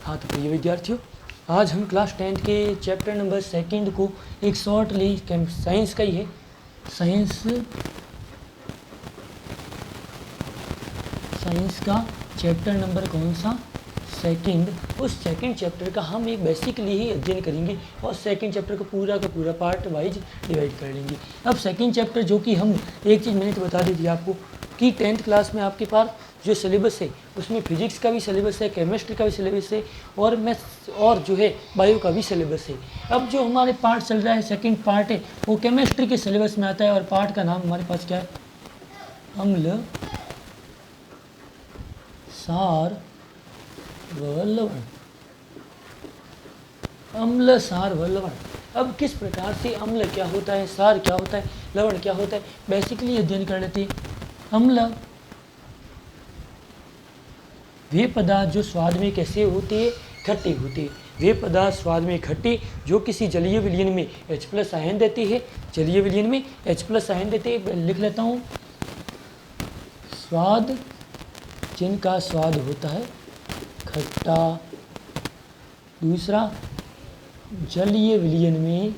हाँ तो प्रिय विद्यार्थियों, आज हम क्लास 10th के चैप्टर नंबर 2 को एक शॉर्टली साइंस का ही है। साइंस का चैप्टर नंबर कौन सा? सेकंड। उस सेकंड चैप्टर का हम एक बेसिकली ही अध्ययन करेंगे और सेकंड चैप्टर को पूरा का पूरा पार्ट वाइज डिवाइड कर लेंगे। अब सेकंड चैप्टर जो कि हम एक चीज़ मैंने तो बता दी थी आपको कि 10th क्लास में आपके पास जो सिलेबस है उसमें फिजिक्स का भी सिलेबस है, केमिस्ट्री का भी सिलेबस है और मैथ्स और जो है बायो का भी सिलेबस है। अब जो हमारे पार्ट चल रहा है, सेकंड पार्ट है, वो केमिस्ट्री के सिलेबस में आता है और पार्ट का नाम हमारे पास क्या है? अम्ल सार व लवण। अम्ल सार व लवण। अब किस प्रकार से अम्ल क्या होता है, सार क्या होता है, लवण क्या होता है, बेसिकली अध्ययन कर लेते हैं। अम्ल वे पदार्थ जो स्वाद में कैसे होते हैं? खट्टे होते हैं। वे पदार्थ स्वाद में खट्टे जो किसी जलीय विलयन में H+ आयन देते हैं, जलीय विलयन में H+ आयन देते हैं। लिख लेता हूँ, स्वाद जिनका स्वाद होता है खट्टा। दूसरा, जलीय विलयन में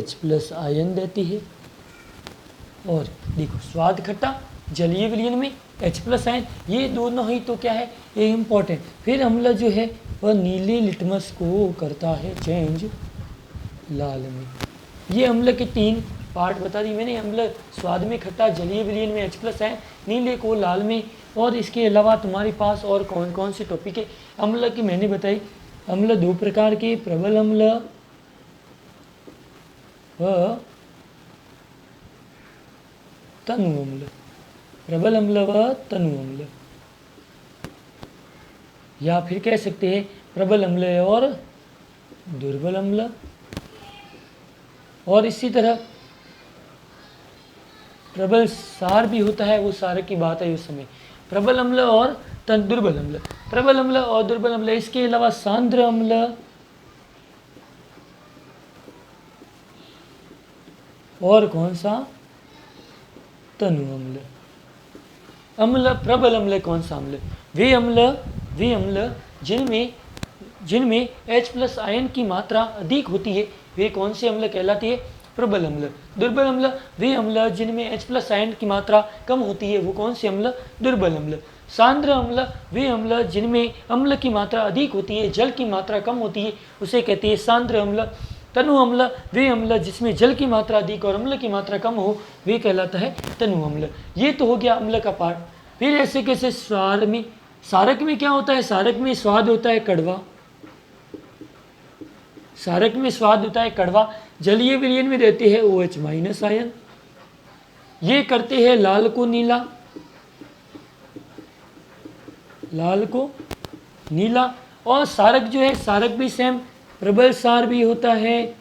H+ आयन देती है। और देखो, स्वाद खट्टा, जलीय विलयन में H+ आयन, ये दोनों ही तो क्या है, ये इम्पोर्टेंट। फिर अम्ल जो है वह नीले लिटमस को करता है चेंज लाल में। ये अम्ल के 3 पार्ट बता दी मैंने। अम्ल स्वाद में खट्टा, जलीय विलयन में H+ आयन, नीले को लाल में। और इसके अलावा तुम्हारे पास और कौन कौन से टॉपिक है अम्ल की मैंने बताई। अम्ल 2 प्रकार के, प्रबल अम्ल व तनु अम्ल। प्रबल अम्ल व तनु अम्ल, या फिर कह सकते हैं प्रबल अम्ल और दुर्बल अम्ल। और इसी तरह प्रबल सार भी होता है, वो सार की बात है उस समय। प्रबल अम्ल और दुर्बल अम्ल, प्रबल अम्ल और दुर्बल अम्ल। इसके अलावा सांद्र अम्ल और कौन सा? तनु अम्ल। अम्ल, प्रबल अम्ल कौन सा अम्ल? वे अम्ल जिनमें H+ आयन की मात्रा अधिक होती है, वे कौन से अम्ल कहलाती है? प्रबल अम्ल। दुर्बल अम्ल, वे अम्ल जिनमें H+ आयन की मात्रा कम होती है, वो कौन से अम्ल? दुर्बल अम्ल। सांद्र अम्ल, वे अम्ल जिनमें अम्ल की मात्रा अधिक होती है, जल की मात्रा कम होती है, उसे कहते हैं सांद्र अम्ल। तनु अम्ल, वे अम्ल जिसमें जल की मात्रा अधिक और अम्ल की मात्रा कम हो, वे कहलाता है तनु अम्ल। ये तो हो गया अम्ल का पार्ट। फिर ऐसे कैसे सारक में क्या होता है? सारक में स्वाद होता है कड़वा। सारक में स्वाद होता है कड़वा। जलीय विलयन में देते हैं OH- आयन। ये करते हैं लाल को नीला, लाल को नीला। और सारक जो है, सारक भी सेम, प्रबल सार भी होता है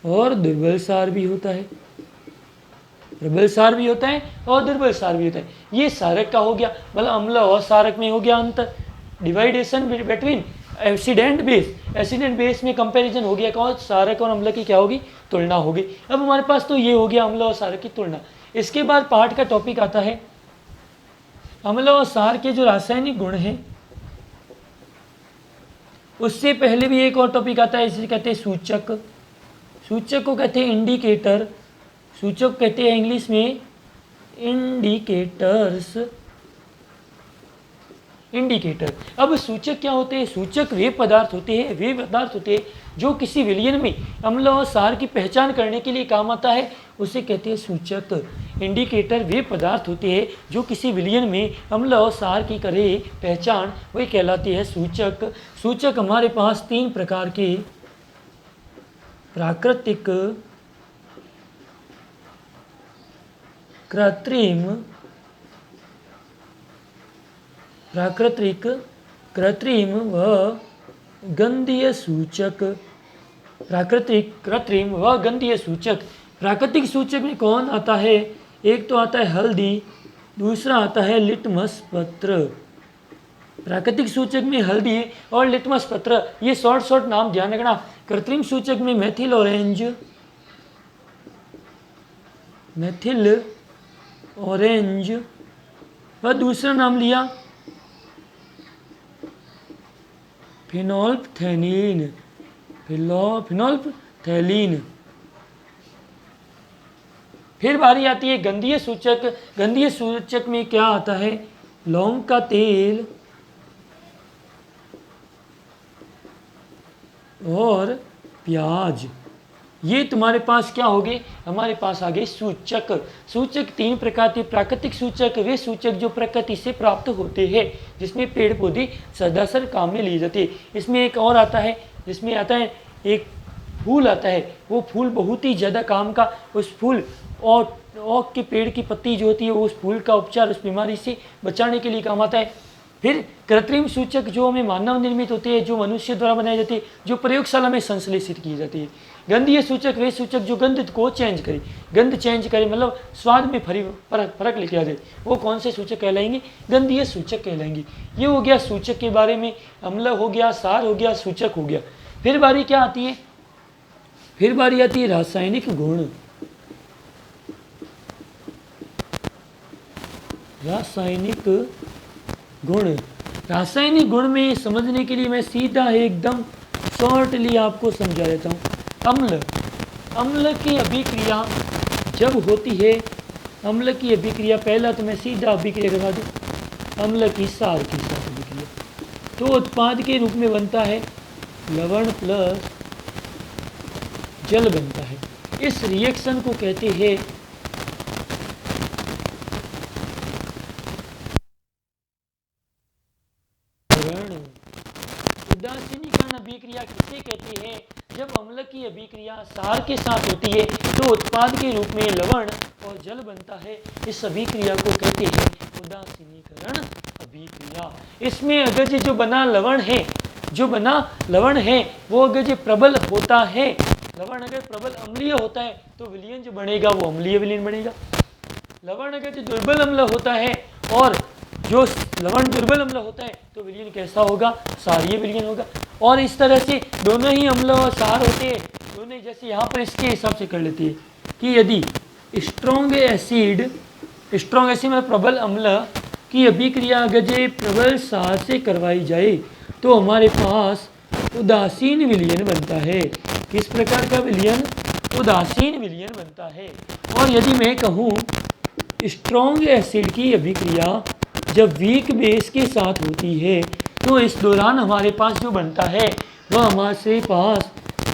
और दुर्बल सार भी होता है। प्रबल सार भी होता है और दुर्बल सार भी होता है। ये सारक का हो गया, मतलब अम्ल और सारक में हो गया अंतर, division between acid and base. Acid and base में कंपैरिजन हो गया, कौन? सारक और अम्ल की क्या होगी? तुलना होगी। अब हमारे पास तो ये हो गया अम्ल और सारक की तुलना। इसके बाद पार्ट का टॉपिक आता है अम्ल और सार के जो रासायनिक गुण हैं। उससे पहले भी एक और टॉपिक आता है, इसे कहते हैं सूचक। सूचक को कहते हैं इंडिकेटर। सूचक कहते हैं इंग्लिश में इंडिकेटर्स। इंडिकेटर। अब सूचक क्या होते हैं? सूचक वे पदार्थ होते हैं जो किसी विलयन में अम्ल और सार की पहचान करने के लिए काम आता है, उसे कहते हैं सूचक। इंडिकेटर वे पदार्थ होते हैं जो किसी विलयन में अम्ल और सार की करे पहचान, वही कहलाती है सूचक। सूचक हमारे पास 3 प्रकार के, प्राकृतिक, कृत्रिम व गंधीय सूचक। प्राकृतिक, कृत्रिम व गंधीय सूचक। प्राकृतिक सूचक में कौन आता है? एक तो आता है हल्दी, दूसरा आता है लिटमस पत्र। प्राकृतिक सूचक में हल्दी और लिटमस पत्र, ये शॉर्ट नाम ध्यान रखना। कृत्रिम सूचक में मेथिल ऑरेंज वह दूसरा नाम लिया फिनोल्फथेलीन, फिनोल्फथेलीन। फिर बारी आती है गंधीय सूचक। गंधीय सूचक में क्या आता है? लौंग का तेल और प्याज। ये तुम्हारे पास क्या हो गए? हमारे पास आ गए सूचक। सूचक तीन प्रकार के। प्राकृतिक सूचक वे सूचक जो प्रकृति से प्राप्त होते हैं, जिसमें पेड़ पौधे सदासर काम में लिए जाते हैं। इसमें एक और आता है, जिसमें आता है एक फूल आता है। वो फूल बहुत ही ज़्यादा काम का, उस फूल और ओक के पेड़ की पत्ती जो होती है वो उस फूल का उपचार, उस बीमारी से बचाने के लिए काम आता है। फिर कृत्रिम सूचक जो हमें मानव निर्मित होते हैं, जो मनुष्य द्वारा बनाए जाते हैं, जो प्रयोगशाला में संश्लेषित की जाती है। गंधीय सूचक वे सूचक जो गंध को चेंज करे, गंध चेंज करे, मतलब स्वाद में फर्क लेके आ जाए, वो कौन से सूचक कहलाएंगे? गंधीय सूचक कहलाएंगे। ये हो गया सूचक के बारे में। अम्ल हो गया, सार हो गया, सूचक हो गया। फिर बारी क्या आती है? फिर बारी आती है रासायनिक गुण। रासायनिक गुण। रासायनिक गुण में समझने के लिए मैं सीधा एकदम शॉर्टली आपको समझा देता हूँ। अम्ल, अम्ल की अभिक्रिया जब होती है, अम्ल की अभिक्रिया, पहला तो मैं सीधा अभिक्रिया करवा दूँ। अम्ल की सार के साथ अभिक्रिया तो उत्पाद के रूप में बनता है लवण प्लस जल बनता है। इस रिएक्शन को कहते हैं उदासीनीकरण अभिक्रिया। किसे कहते हैं? जब अम्ल की अभिक्रिया सार के साथ होती है तो उत्पाद के रूप में लवण और जल बनता है। इस अभिक्रिया को कहते हैं उदासीनीकरण अभिक्रिया। इसमें अगर जो बना लवण है, जो बना लवण है वो अगर प्रबल होता है, लवण अगर प्रबल अम्लीय होता है तो विलयन जो बनेगा वो अम्लीय विलयन बनेगा। लवण अगर जो दुर्बल अम्ल होता है और जो लवण दुर्बल अम्ल होता है तो विलयन कैसा होगा? सारीय विलयन होगा। और इस तरह से दोनों ही अम्ल और सार होते हैं दोनों। जैसे यहाँ पर इसके हिसाब से कर लेते हैं कि यदि स्ट्रॉन्ग एसिड में प्रबल अम्ल की अभिक्रिया अगर प्रबल सार से करवाई जाए तो हमारे पास उदासीन विलयन बनता है। किस प्रकार का विलयन? उदासीन विलयन बनता है। और यदि मैं कहूँ स्ट्रॉन्ग एसिड की अभिक्रिया जब वीक बेस के साथ होती है तो इस दौरान हमारे पास जो बनता है वह हमारे पास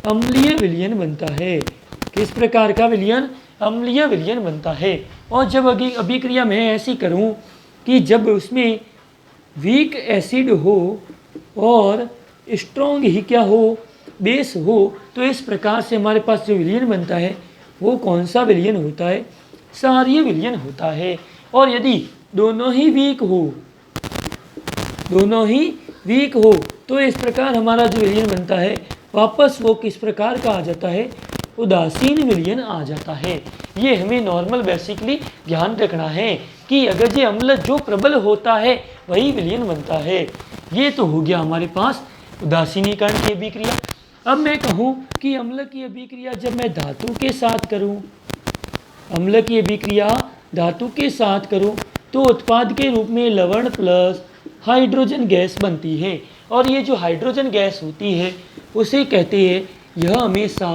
अम्लीय विलयन बनता है। किस प्रकार का विलयन? अम्लीय विलयन बनता है। और जब अभिक्रिया मैं ऐसी करूं कि जब उसमें वीक एसिड हो और स्ट्रॉन्ग ही क्या हो? बेस हो, तो इस प्रकार से हमारे पास जो विलयन बनता है वो कौन सा विलयन होता है? सारीय विलयन होता है। और यदि दोनों ही वीक हो तो इस प्रकार हमारा जो विलयन बनता है वापस वो किस प्रकार का आ जाता है? उदासीन विलयन आ जाता है। ये हमें नॉर्मल बेसिकली ध्यान रखना है कि अगर ये अम्ल जो प्रबल होता है वही विलयन बनता है। ये तो हो गया हमारे पास उदासीनीकरण की अभिक्रिया। अब मैं कहूँ कि अम्ल की अभिक्रिया जब मैं धातु के साथ करूँ, अम्ल की अभिक्रिया धातु के साथ करूँ तो उत्पाद के रूप में लवण प्लस हाइड्रोजन गैस बनती है। और ये जो हाइड्रोजन गैस होती है उसे कहते हैं, यह हमेशा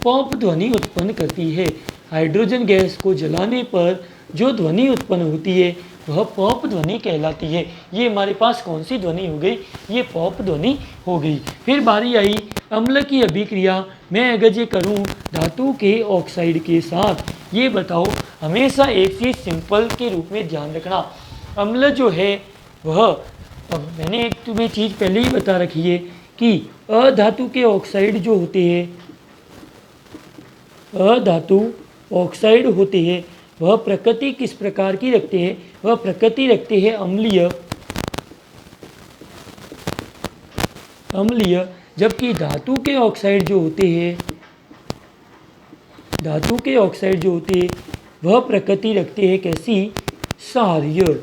पॉप ध्वनि उत्पन्न करती है। हाइड्रोजन गैस को जलाने पर जो ध्वनि उत्पन्न होती है वह पॉप ध्वनि कहलाती है। ये हमारे पास कौन सी ध्वनि हो गई? ये पॉप ध्वनि हो गई। फिर बारी आई अम्ल की अभिक्रिया मैं अगर ये करूँ धातु के ऑक्साइड के साथ। ये बताओ, हमेशा एक चीज़ सिंपल के रूप में ध्यान रखना। अम्ल जो है वह, अब मैंने एक तुम्हें चीज़ पहले ही बता रखी है कि अधातु के ऑक्साइड जो होते हैं, अधातु ऑक्साइड होते हैं वह प्रकृति किस प्रकार की रखते हैं? वह प्रकृति रखते हैं अम्लीय, जबकि धातु के ऑक्साइड जो होते हैं, धातु के ऑक्साइड जो होते हैं वह प्रकृति रखते हैं कैसी? सारीय।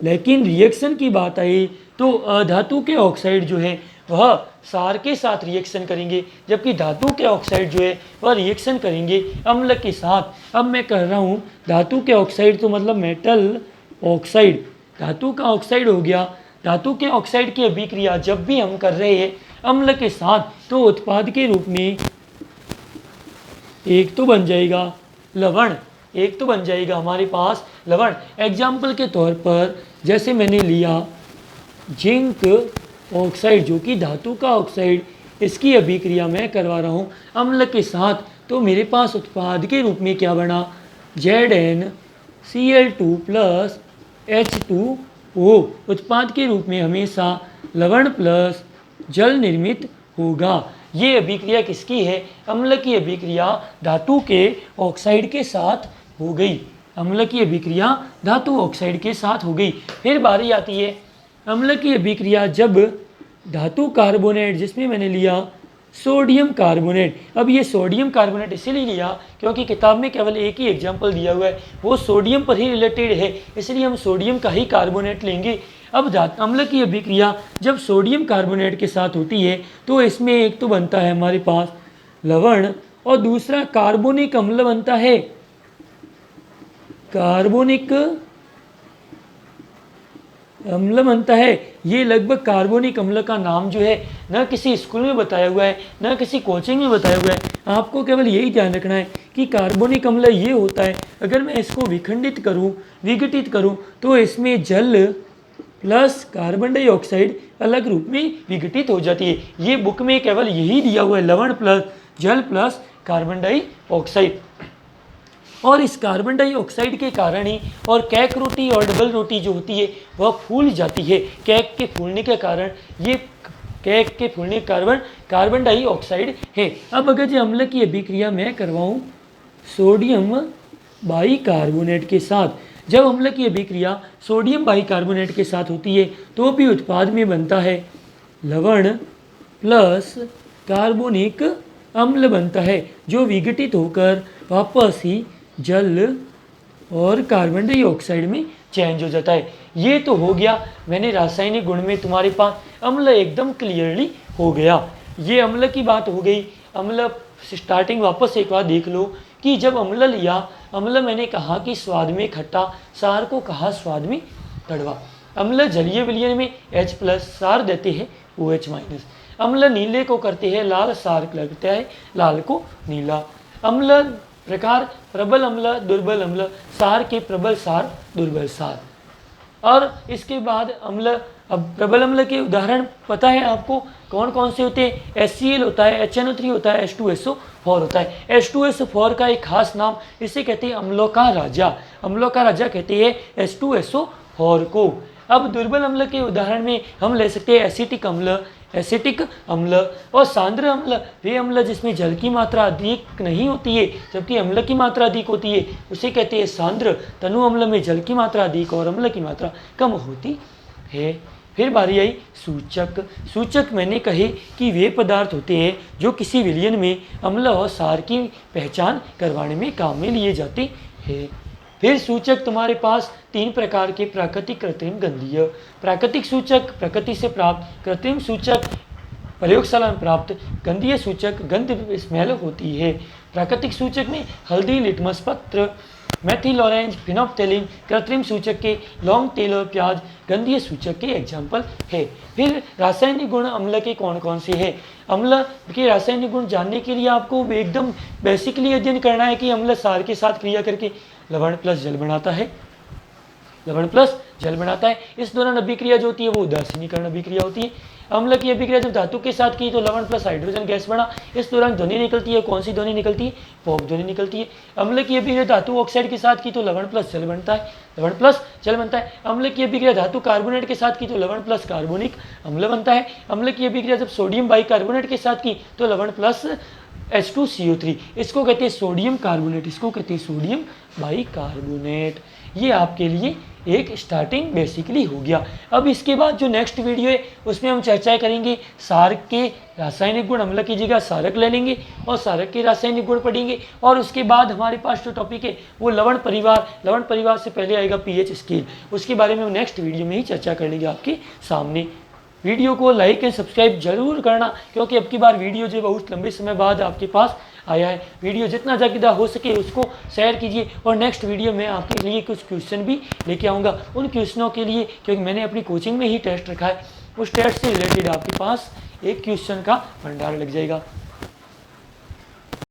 लेकिन रिएक्शन की बात आई तो अधातु के ऑक्साइड जो है वह सार के साथ रिएक्शन करेंगे, जबकि धातु के ऑक्साइड जो है वह रिएक्शन करेंगे अम्ल के साथ। अब मैं कह रहा हूँ धातु के ऑक्साइड तो मतलब मेटल ऑक्साइड, धातु का ऑक्साइड हो गया। धातु के ऑक्साइड की अभिक्रिया जब भी हम कर रहे हैं अम्ल के साथ, तो उत्पाद के रूप में एक तो बन जाएगा लवण, एक तो बन जाएगा हमारे पास लवण। एग्जाम्पल के तौर पर जैसे मैंने लिया जिंक ऑक्साइड जो कि धातु का ऑक्साइड, इसकी अभिक्रिया मैं करवा रहा हूँ अम्ल के साथ, तो मेरे पास उत्पाद के रूप में क्या बना, ZnCl2 प्लस H2O। उत्पाद के रूप में हमेशा लवण प्लस जल निर्मित होगा। ये अभिक्रिया किसकी है, अम्ल की अभिक्रिया धातु के ऑक्साइड के साथ हो गई। अम्ल की अभिक्रिया धातु ऑक्साइड के साथ हो गई। फिर बारी आती है अम्ल की अभिक्रिया जब धातु कार्बोनेट, जिसमें मैंने लिया सोडियम कार्बोनेट। अब ये सोडियम कार्बोनेट इसीलिए लिया क्योंकि किताब में केवल एक ही एग्जाम्पल दिया हुआ है, वो सोडियम पर ही रिलेटेड है, इसलिए हम सोडियम का ही कार्बोनेट लेंगे। अब अम्ल की अभिक्रिया जब सोडियम कार्बोनेट के साथ होती है तो इसमें एक तो बनता है हमारे पास लवण और दूसरा कार्बोनिक अम्ल बनता है। कार्बोनिक अम्ल बनता है। ये लगभग कार्बोनिक अम्ल का नाम जो है न किसी स्कूल में बताया हुआ है न किसी कोचिंग में बताया हुआ है। आपको केवल यही ध्यान रखना है कि कार्बोनिक अम्ल ये होता है, अगर मैं इसको विखंडित करूं, विघटित करूं, तो इसमें जल प्लस कार्बन डाइऑक्साइड अलग रूप में विघटित हो जाती है। ये बुक में केवल यही दिया हुआ है, लवण प्लस जल प्लस कार्बन डाइऑक्साइड। और इस कार्बन डाइऑक्साइड के कारण ही और केक रोटी और डबल रोटी जो होती है वह फूल जाती है। केक के फूलने के कारण, ये केक के फूलने के कारण कार्बन डाइऑक्साइड है। अब अगर जो अम्ल की अभिक्रिया मैं करवाऊँ सोडियम बाइकार्बोनेट के साथ, जब अम्ल की अभिक्रिया सोडियम बाइकार्बोनेट के साथ होती है तो भी उत्पाद में बनता है लवण प्लस कार्बोनिक अम्ल बनता है, जो विघटित होकर वापस ही जल और कार्बन डाइऑक्साइड में चेंज हो जाता है। ये तो हो गया, मैंने रासायनिक गुण में तुम्हारे पास अम्ल एकदम क्लियरली हो गया। ये अम्ल की बात हो गई। अम्ल स्टार्टिंग वापस एक बार देख लो कि जब अम्ल लिया, अम्ल मैंने कहा कि स्वाद में खट्टा, सार को कहा स्वाद में कड़वा। अम्ल जलीय विलयन में H प्लस, सार देते हैं OH माइनस। अम्ल नीले को करते हैं लाल, सार लगता है लाल को नीला। अम्ल प्रकार प्रबल अम्ल, दुर्बल अम्ल, सार के प्रबल सार, दुर्बल सार। और इसके बाद अम्ल, अब प्रबल अम्ल के उदाहरण पता है आपको कौन कौन से होते हैं, HCl होता है, HNO3 होता है, H2SO4 होता है। H2SO4 का एक खास नाम, इसे कहते हैं अम्लों का राजा। अम्लों का राजा कहते हैं H2SO4 को। अब दुर्बल अम्ल के उदाहरण में हम ले सकते हैं एसिटिक अम्ल, एसिटिक अम्ल और सांद्र अम्ल। वे अम्ल जिसमें जल की मात्रा अधिक नहीं होती है जबकि अम्ल की मात्रा अधिक होती है, उसे कहते हैं सांद्र। तनु अम्ल में जल की मात्रा अधिक और अम्ल की मात्रा कम होती है। फिर बारी आई सूचक। सूचक मैंने कहे कि वे पदार्थ होते हैं जो किसी विलयन में अम्ल और सार की पहचान करवाने में काम में लिए जाते हैं। फिर सूचक तुम्हारे पास तीन प्रकार के, प्राकृतिक, कृत्रिम, गंधीय। प्राकृतिक सूचक प्रकृति से प्राप्त, कृत्रिम सूचक प्रयोगशाला में प्राप्त, गंधीय सूचक गंध स्मेल होती है। प्राकृतिक सूचक में हल्दी, लिटमस पत्र, मेथिल ऑरेंज, फिनोप्थेलिन। कृत्रिम सूचक के लौंग, तेल और प्याज गंधीय सूचक के एग्जाम्पल है। फिर रासायनिक गुण अम्ल के कौन कौन से हैं। अम्ल के रासायनिक गुण जानने के लिए आपको एकदम बेसिकली अध्ययन करना है कि अम्ल सार के साथ क्रिया करके लवण प्लस जल बनाता है, लवण प्लस जल बनाता है। इस दौरान अभिक्रिया जो होती है वो उदासीनीकरण अभिक्रिया होती है। अम्ल की अभिक्रिया जब धातु के साथ की तो लवण प्लस हाइड्रोजन गैस बना। इस दौरान ध्वनि निकलती है, कौन सी ध्वनि निकलती है, पॉप ध्वनि निकलती है। अम्ल की अभिक्रिया धातु ऑक्साइड के साथ की तो लवण प्लस जल बनता है, लवण प्लस जल बनता है। अम्ल की अभिक्रिया धातु कार्बोनेट के साथ की तो लवण प्लस कार्बोनिक अम्ल बनता है। अम्ल की अभिक्रिया जब सोडियम बाइकार्बोनेट के साथ की तो लवण प्लस H2CO3, इसको कहते हैं सोडियम कार्बोनेट, इसको कहते हैं सोडियम बाइकार्बोनेट। ये आपके लिए एक स्टार्टिंग बेसिकली हो गया। अब इसके बाद जो नेक्स्ट वीडियो है उसमें हम चर्चा करेंगे सार के रासायनिक गुण। अम्ल की जगह सारक ले लेंगे और सारक के रासायनिक गुण पढ़ेंगे। और उसके बाद हमारे पास जो टॉपिक है वो लवण परिवार, लवण परिवार से पहले आएगा पीएच स्केल, उसके बारे में हम नेक्स्ट वीडियो में ही चर्चा कर लेंगे आपके सामने। वीडियो को लाइक एंड सब्सक्राइब जरूर करना क्योंकि अब की बार वीडियो जो बहुत लंबे समय बाद आपके पास आया है। वीडियो जितना ज़्यादा हो सके उसको शेयर कीजिए, और नेक्स्ट वीडियो में आपके लिए कुछ क्वेश्चन भी लेके आऊँगा। उन क्वेश्चनों के लिए, क्योंकि मैंने अपनी कोचिंग में ही टेस्ट रखा है, उस टेस्ट से रिलेटेड आपके पास एक क्वेश्चन का भंडार लग जाएगा।